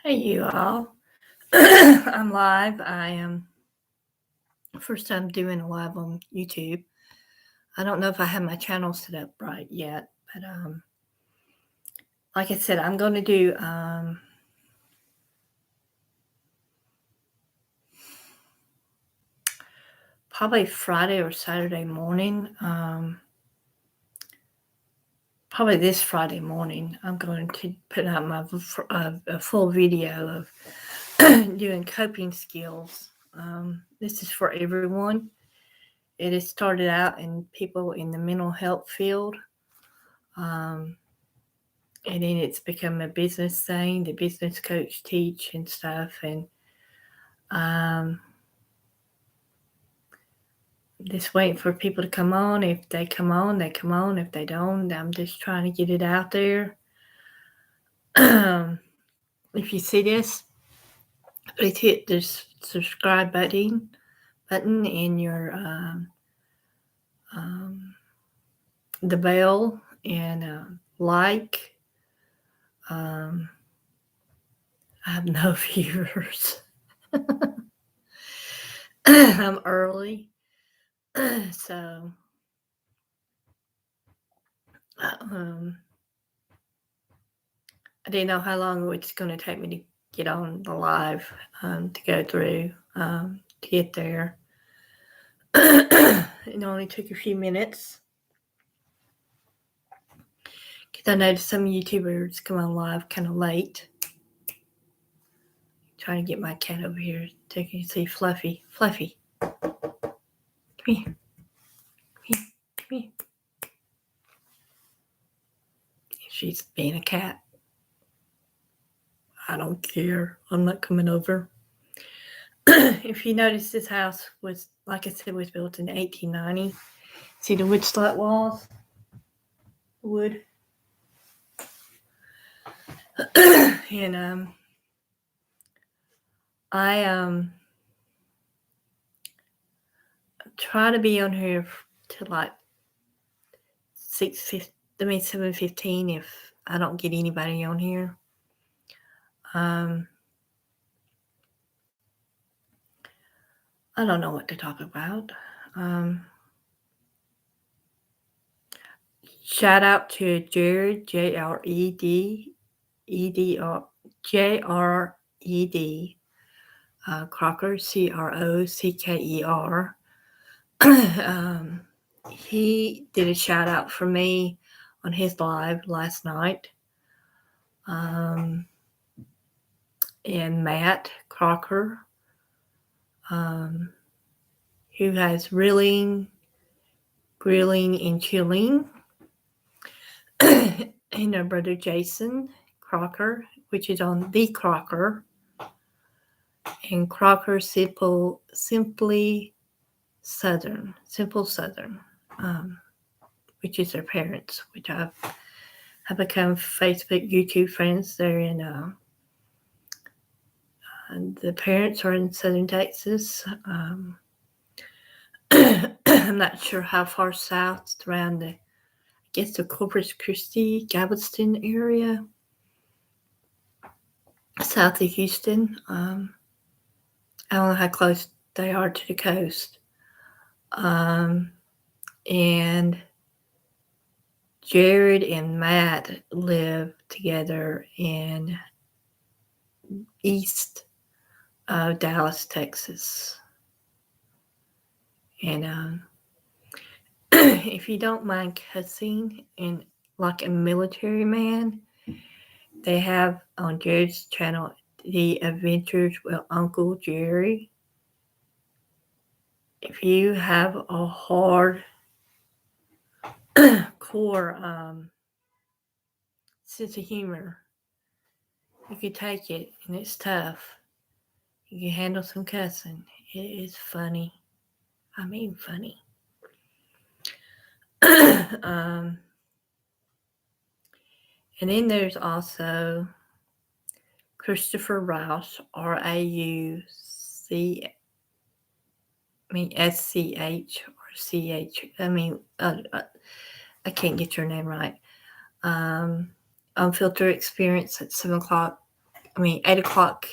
Hey, you all. I'm live. I am first time doing a live on YouTube. I don't know if I have my channel set up right yet, but like I said, I'm going to do probably Friday or Saturday morning. Probably this Friday morning, I'm going to put out a full video of doing coping skills. This is for everyone. It has started out in people in the mental health field. And then it's become a business thing. The business coach teach and stuff. And just waiting for people to come on. If they come on, they come on. If they don't, I'm just trying to get it out there. If you see this, please hit the subscribe button in your the bell and like. I have no viewers. I'm early, so I didn't know how long it's going to take me to get on the live to go through to get there. It only took a few minutes because I noticed some YouTubers come on live kind of late. Trying to get my cat over here so you can see Fluffy. Fluffy, come here. Come here. Come here. She's being a cat. I don't care. I'm not coming over. If you notice, this house was, like I said, was built in 1890. See the wood slat walls? Wood. And I try to be on here to like 7:15 if I don't get anybody on here. I don't know what to talk about. Shout out to Jared, Jred, Crocker, Crockeer. He did a shout out for me on his live last night. And Matt Crocker, who has Grilling, and Chilling. And our brother Jason Crocker, which is on The Crocker. And Crocker Simply Southern, which is their parents, which have become Facebook, YouTube friends. They're in, the parents are in Southern Texas. I'm not sure how far south, around the Corpus Christi, Galveston area, south of Houston. I don't know how close they are to the coast. And Jared and Matt live together in east of Dallas, Texas. And if you don't mind cussing and like a military man, they have on Jared's channel The Adventures with Uncle Jerry. If you have a hard core sense of humor, you can take it, and it's tough. You can handle some cussing. It is funny. I mean funny. And then there's also Christopher Rouse, SCH or CH. I can't get your name right. Unfiltered Experience at 7 o'clock 8 o'clock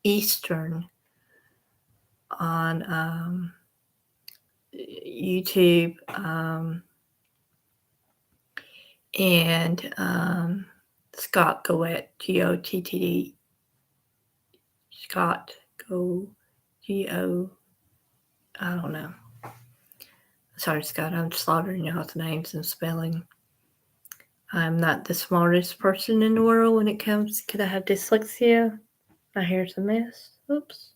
Eastern on YouTube. And Scott Goett, Gottd, Scott Go, Go, I don't know. Sorry, Scott, I'm slaughtering y'all's names and spelling. I'm not the smartest person in the world when it comes, because I have dyslexia. My hair's a mess. Oops.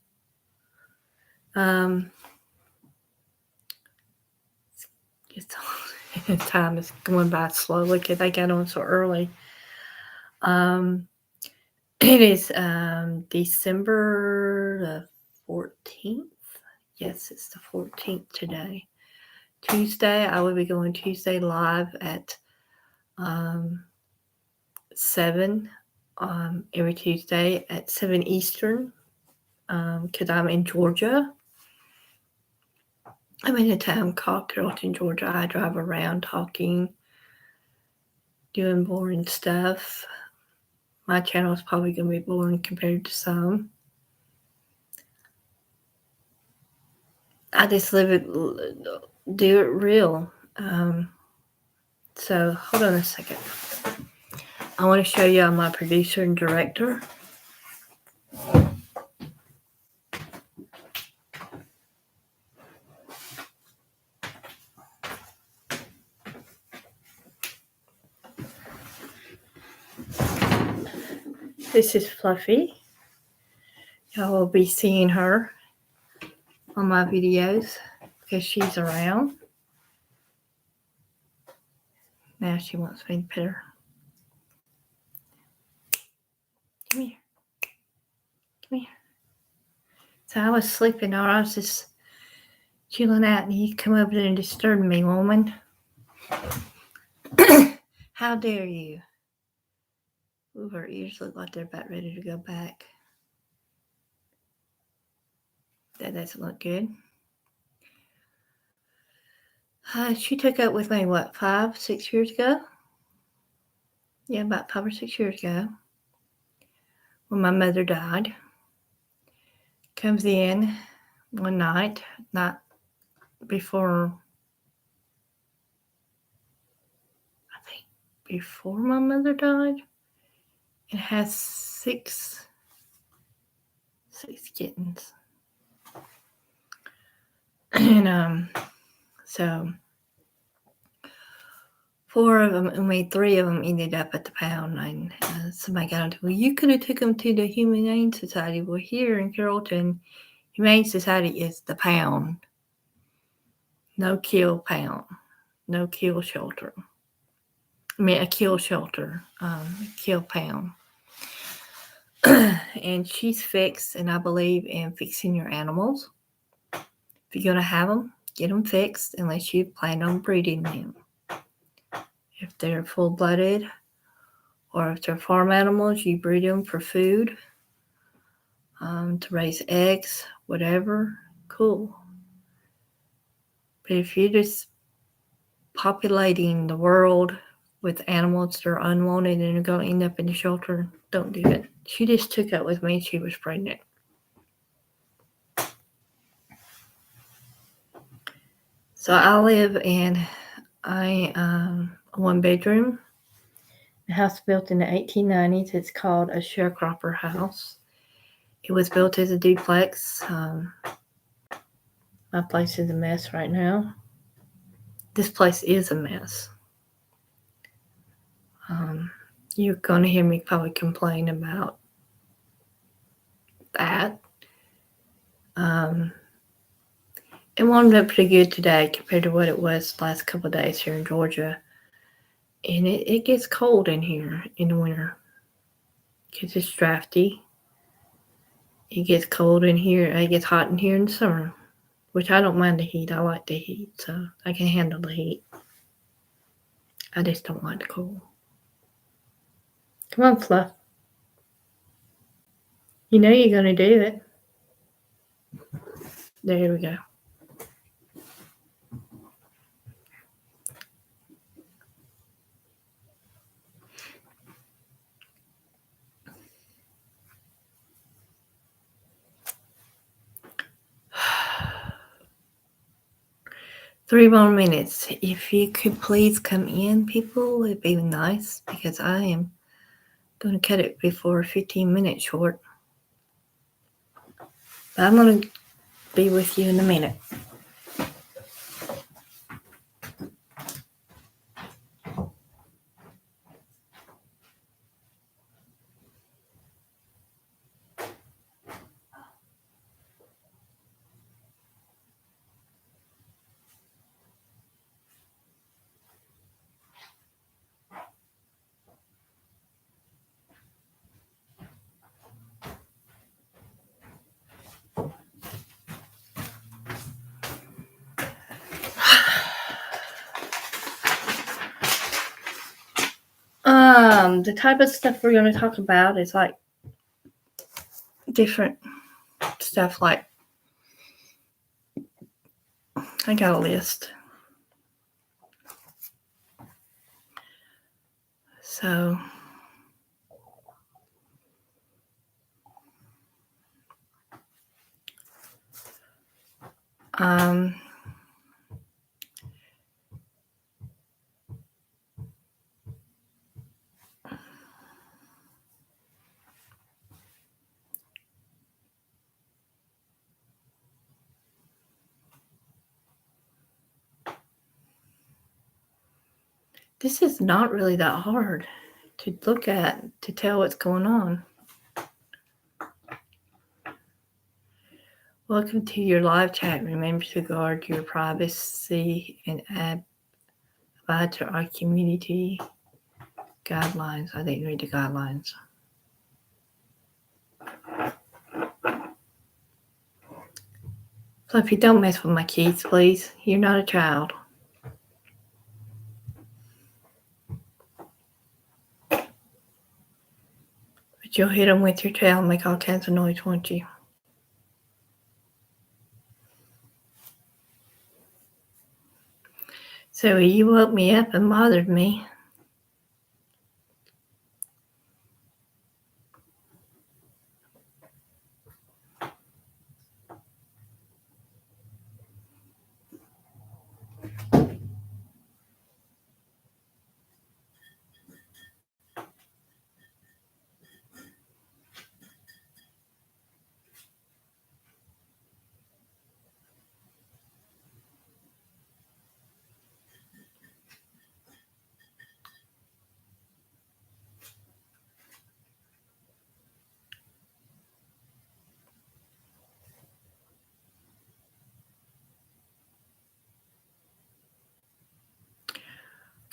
Time is going by slowly because I got on so early. It is December the 14th. Yes, it's the 14th today. Tuesday, I will be going Tuesday live at 7 every Tuesday at 7 Eastern because I'm in Georgia. I'm in a town called Carrollton, Georgia. I drive around talking, doing boring stuff. My channel is probably going to be boring compared to some. I just live it, do it real. So hold on a second. I want to show you my producer and director. This is Fluffy. Y'all will be seeing her on my videos because she's around. Now she wants me to pet her. Come here. Come here. So I was sleeping or I was just chilling out and you come over there and disturb me, woman. How dare you? Ooh, her ears look like they're about ready to go back. That doesn't look good. She took up with me, 5, 6 years ago? Yeah, about 5 or 6 years ago. When my mother died. Comes in one night, not before, I think before my mother died. It has six kittens. And so 4 of them, 3 of them ended up at the pound. And somebody got onto, well, you could have took them to the Humane Society. Well, here in Carrollton, Humane Society is the pound. No kill pound. No kill shelter. A kill shelter. Kill pound. And she's fixed, and I believe in fixing your animals. If you're going to have them, get them fixed unless you plan on breeding them. If they're full-blooded or if they're farm animals, you breed them for food, to raise eggs, whatever, cool. But if you're just populating the world with animals that are unwanted and are going to end up in the shelter, don't do it. She just took up with me. She was pregnant. So I live in a 1-bedroom. The house built in the 1890s. It's called a sharecropper house. It was built as a duplex. My place is a mess right now. This place is a mess. You're going to hear me probably complain about that. It warmed up pretty good today compared to what it was the last couple of days here in Georgia. And it gets cold in here in the winter because it's drafty. It gets cold in here. It gets hot in here in the summer, which I don't mind the heat. I like the heat, so I can handle the heat. I just don't like the cold. Come on, Fluff. You know you're going to do it. There we go. 3 more minutes. If you could please come in, people, it'd be nice because I am going to cut it before 15 minutes short. But I'm going to be with you in a minute. The type of stuff we're going to talk about is like different stuff. Like, I got a list. So, this is not really that hard to look at to tell what's going on. Welcome to your live chat. Remember to guard your privacy and abide to our community guidelines. I didn't read the guidelines. Fluffy, don't mess with my kids, please. You're not a child. But you'll hit them with your tail and make all kinds of noise, won't you? So you woke me up and bothered me.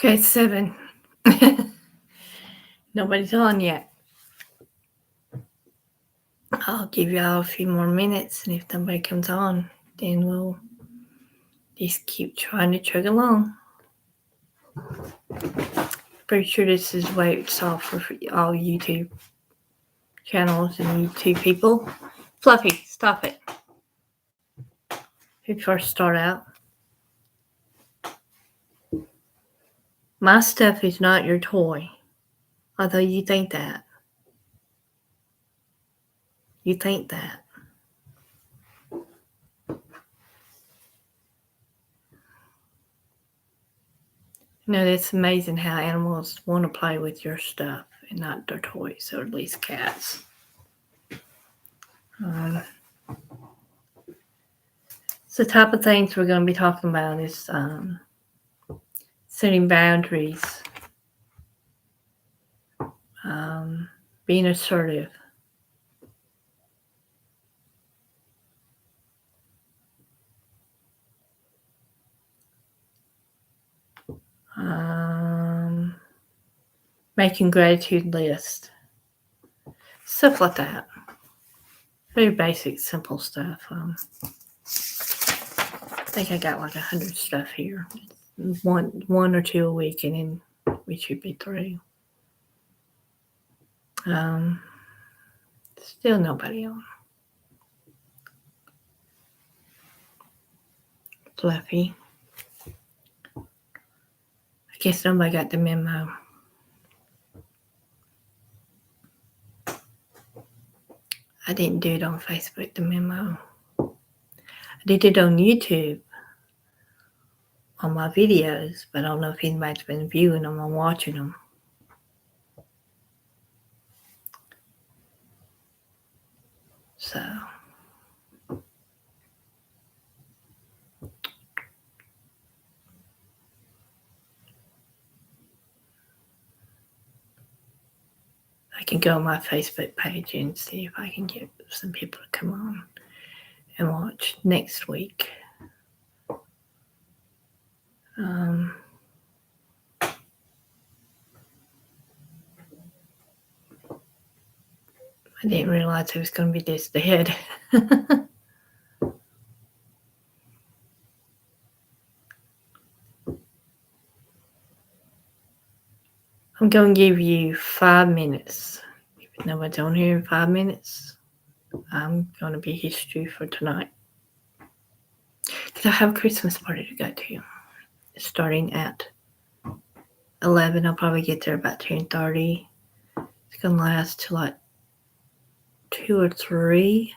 Okay, 7. Nobody's on yet. I'll give y'all a few more minutes, and if nobody comes on, then we'll just keep trying to chug along. Pretty sure this is way it's off for all YouTube channels and YouTube people. Fluffy, stop it. Who first start out? My stuff is not your toy, although you think that. You think that. You know, it's amazing how animals want to play with your stuff and not their toys, or at least cats. So the type of things we're going to be talking about is setting boundaries, being assertive, making gratitude lists, stuff like that. Very basic, simple stuff. I think I got like 100 stuff here. One or two a week, and then we should be through. Still nobody on. Fluffy. I guess nobody got the memo. I didn't do it on Facebook, the memo. I did it on YouTube. on my videos, but I don't know if anybody's been viewing them or watching them. So I can go on my Facebook page and see if I can get some people to come on and watch next week. I didn't realize it was going to be this dead. I'm going to give you 5 minutes. If nobody's on here in 5 minutes, I'm going to be history for tonight. Because I have a Christmas party to go to. Starting at 11. I'll probably get there about 10:30. It's going to last till like 2 or 3.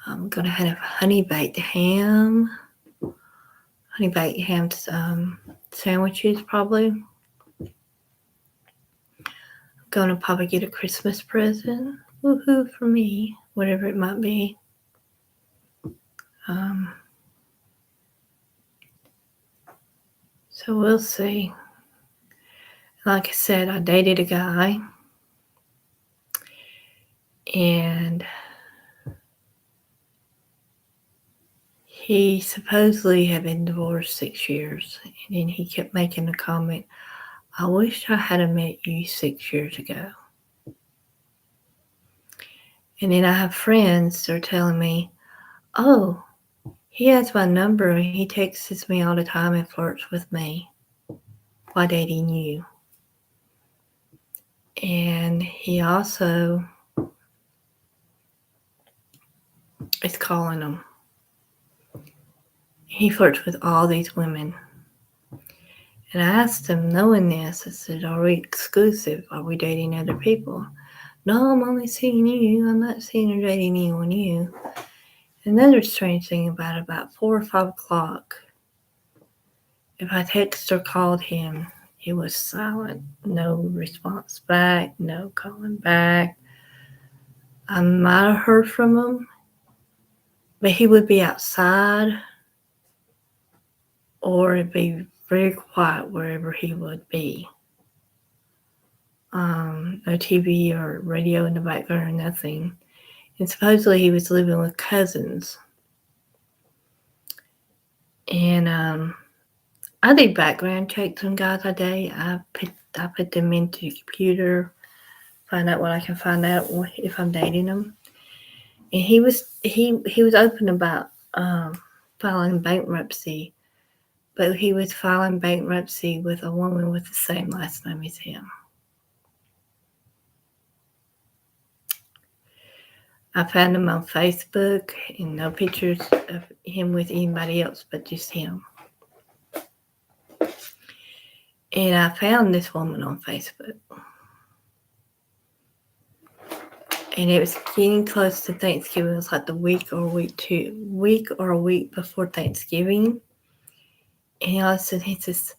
I'm going to have honey baked ham sandwiches probably. I'm going to probably get a Christmas present. Woohoo for me, whatever it might be. So we'll see. Like I said, I dated a guy, and he supposedly had been divorced 6 years, and then he kept making the comment, I wish I had met you 6 years ago. And then I have friends that are telling me, oh, he has my number and he texts me all the time and flirts with me while dating you. And he also is calling them. He flirts with all these women. And I asked him, knowing this, I said, are we exclusive? Are we dating other people? No, I'm only seeing you. I'm not seeing or dating anyone new. Another strange thing about 4 or 5 o'clock, if I texted or called him, it was silent. No response back, no calling back. I might have heard from him, but he would be outside or it'd be very quiet wherever he would be. No TV or radio in the background or nothing. And supposedly he was living with cousins. And I do background checks on guys a day. I put them into the computer, find out what I can find out if I'm dating them. And he was open about filing bankruptcy, but he was filing bankruptcy with a woman with the same last name as him. I found him on Facebook, and no pictures of him with anybody else but just him. And I found this woman on Facebook. And it was getting close to Thanksgiving. It was like the week or a week before Thanksgiving. And all of a sudden he says,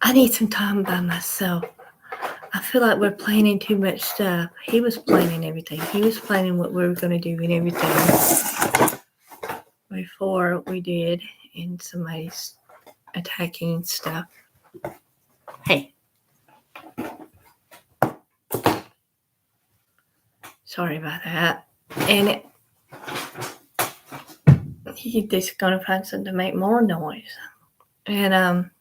I need some time by myself. I feel like we're planning too much stuff. He was planning everything. He was planning what we were going to do and everything before we did. And somebody's attacking stuff. Hey. Sorry about that. And he's just going to find something to make more noise. And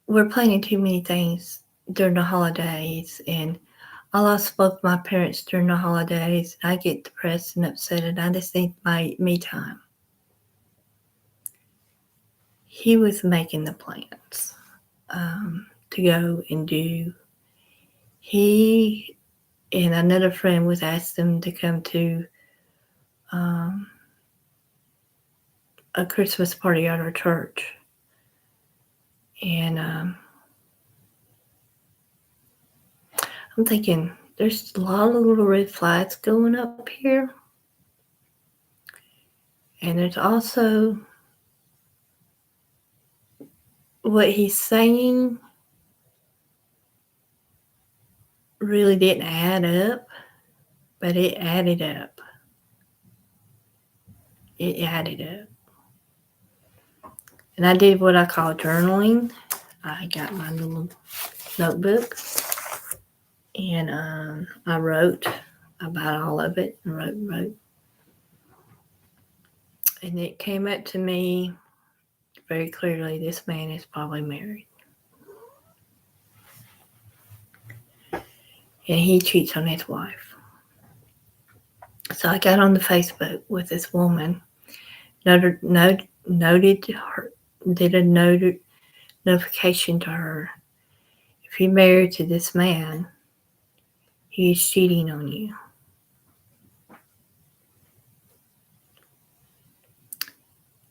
we're planning too many things during the holidays, and I lost both my parents during the holidays. I get depressed and upset, and I just need my me time. He was making the plans to go and do. He and another friend was asked them to come to a Christmas party at our church. And I'm thinking, there's a lot of little red flags going up here. And there's also what he's saying really didn't add up, but it added up. It added up. And I did what I call journaling. I got my little notebook and I wrote about all of it and wrote. And it came up to me very clearly, this man is probably married. And he cheats on his wife. So I got on the Facebook with this woman, noted her, did a notification to her. If you're married to this man, he's cheating on you.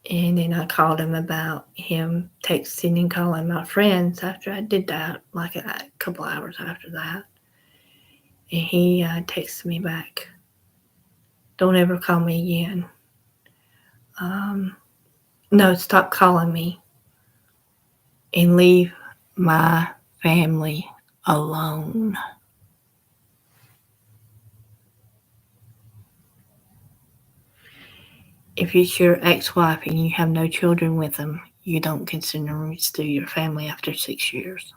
And then I called him about him texting and calling my friends after I did that, like a couple hours after that. And he texted me back, don't ever call me again. No, stop calling me and leave my family alone. If it's your ex-wife and you have no children with them, you don't consider them still your family after 6 years.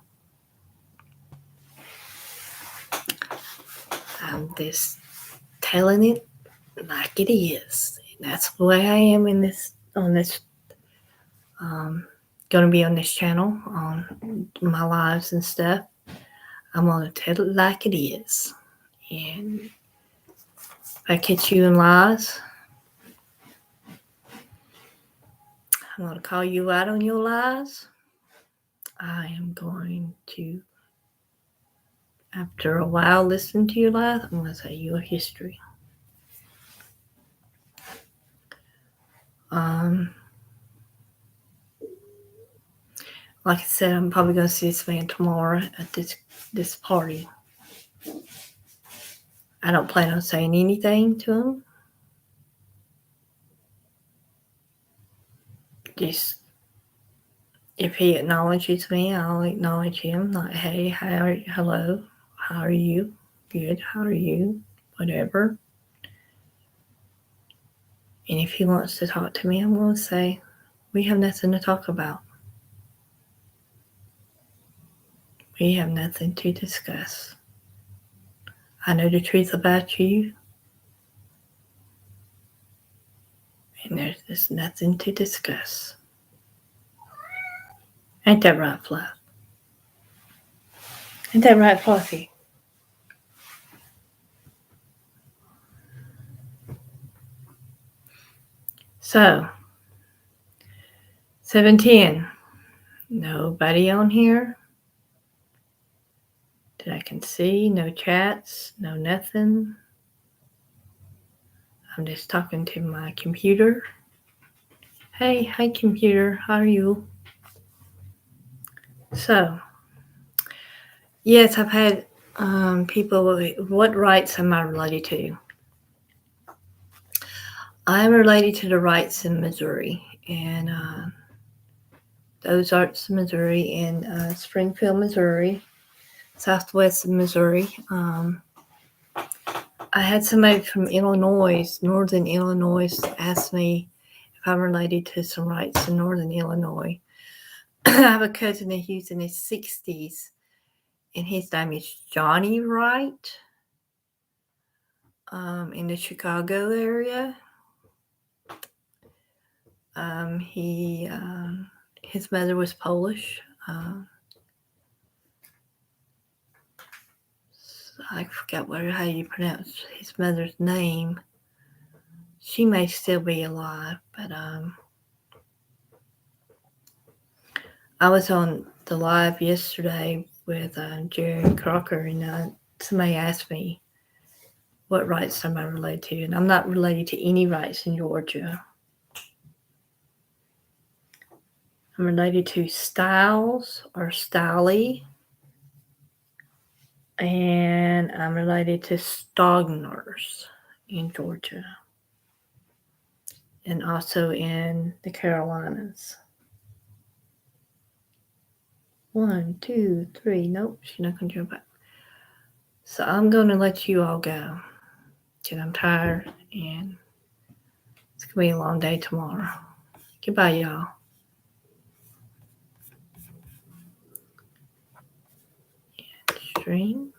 I'm just telling it like it is. And that's the way I am in this going to be on this channel, on my lives and stuff. I'm going to tell it like it is. And if I catch you in lies, I'm going to call you out on your lies. I am going to, after a while, listen to your lies. I'm going to say your history. Like I said, I'm probably going to see this man tomorrow at this party. I don't plan on saying anything to him. Just if he acknowledges me, I'll acknowledge him. Like, hey, hello, how are you? Good, how are you? Whatever. And if he wants to talk to me, I'm going to say, we have nothing to talk about. We have nothing to discuss. I know the truth about you. And there's just nothing to discuss. Ain't that right, Fluff? Ain't that right, Fluffy? So, 7:10. Nobody on here that I can see. No chats. No nothing. I'm just talking to my computer. Hey, hi computer. How are you? So, yes, I've had people. What rights am I related to? I'm related to the rights in Missouri, and those Arts, Missouri, and Springfield, Missouri, Southwest Missouri. I had somebody from Illinois, Northern Illinois, ask me if I'm related to some rights in Northern Illinois. I have a cousin who's in his 60s, and his name is Johnny Wright, in the Chicago area. His mother was Polish. I forgot how you pronounce his mother's name. She may still be alive, but I was on the live yesterday with Jerry Crocker, and somebody asked me what rights am I related to, and I'm not related to any rights in Georgia. I'm related to Styles or Stiley, and I'm related to Stogners in Georgia. and also in the Carolinas. 1, 2, 3. Nope, she's not going to jump back. So I'm going to let you all go because I'm tired and it's going to be a long day tomorrow. Goodbye, y'all. And stream.